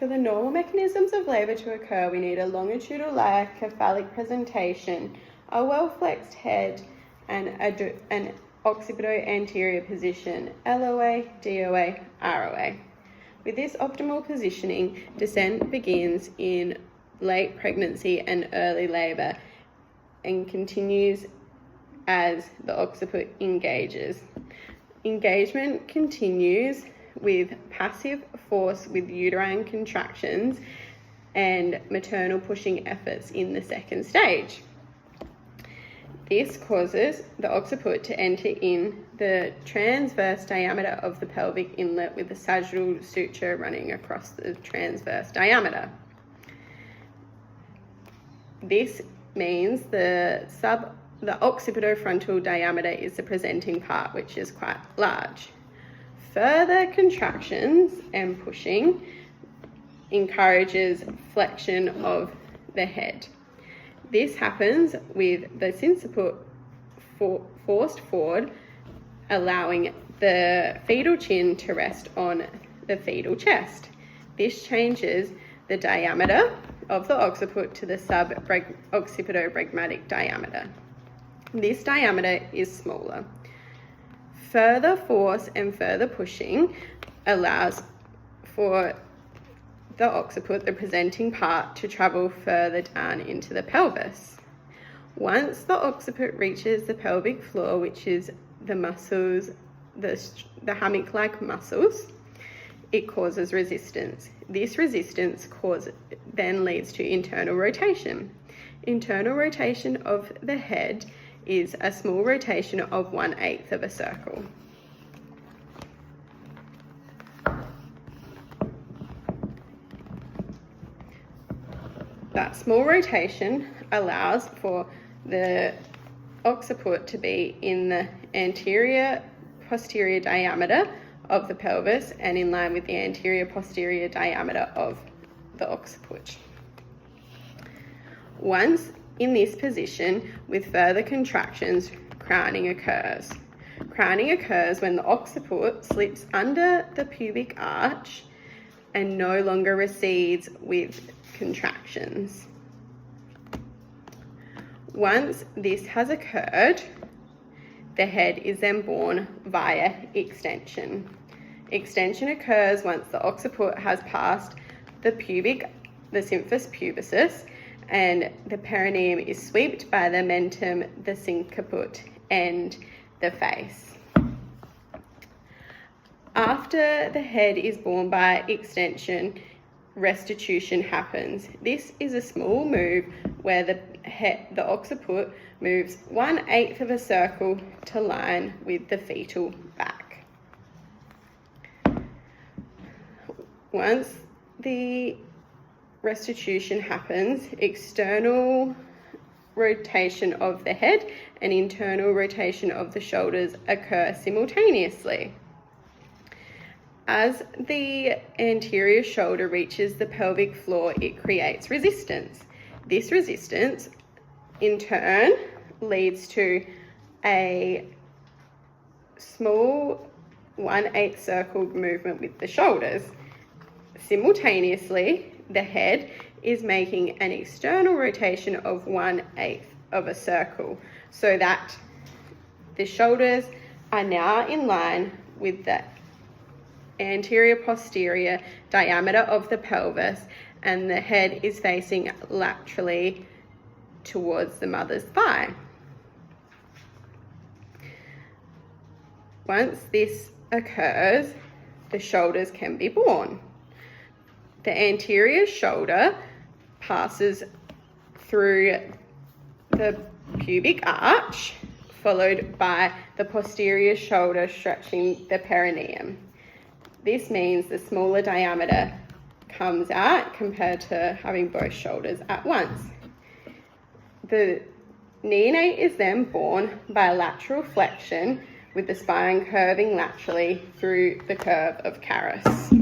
For the normal mechanisms of labour to occur, we need a longitudinal layer, cephalic presentation, a well-flexed head, and an occipito-anterior position, LOA, DOA, ROA. With this optimal positioning, descent begins in late pregnancy and early labour and continues as the occiput engages. Engagement continues with passive force with uterine contractions and maternal pushing efforts in the second stage. This causes the occiput to enter in the transverse diameter of the pelvic inlet with the sagittal suture running across the transverse diameter. This means the occipitofrontal diameter is the presenting part, which is quite large. Further contractions and pushing encourages flexion of the head. This happens with the sinciput forced forward, allowing the fetal chin to rest on the fetal chest. This changes the diameter of the occiput to the suboccipitobregmatic diameter. This diameter is smaller. Further force and further pushing allows for the occiput, the presenting part, to travel further down into the pelvis. Once the occiput reaches the pelvic floor, which is the muscles, the hammock-like muscles, it causes resistance. This resistance then leads to internal rotation. Internal rotation of the head is a small rotation of 1/8 of a circle. That small rotation allows for the occiput to be in the anterior posterior diameter of the pelvis and in line with the anterior posterior diameter of the occiput. Once in this position, with further contractions, crowning occurs. Crowning occurs when the occiput slips under the pubic arch and no longer recedes with contractions. Once this has occurred, the head is then born via extension. Extension occurs once the occiput has passed the symphysis pubicis, and the perineum is swept by the mentum, the sinciput, and the face. After the head is born by extension, restitution happens. This is a small move where the occiput moves 1/8 of a circle to line with the fetal back. Once the restitution happens, external rotation of the head and internal rotation of the shoulders occur simultaneously. As the anterior shoulder reaches the pelvic floor, it creates resistance. This resistance, in turn, leads to a small 1/8 circle movement with the shoulders. Simultaneously, the head is making an external rotation of 1/8 of a circle, so that the shoulders are now in line with the anterior posterior diameter of the pelvis, and the head is facing laterally towards the mother's thigh. Once this occurs, the shoulders can be born. The anterior shoulder passes through the pubic arch, followed by the posterior shoulder stretching the perineum. This means the smaller diameter comes out compared to having both shoulders at once. The neonate is then born by lateral flexion, with the spine curving laterally through the curve of Caris.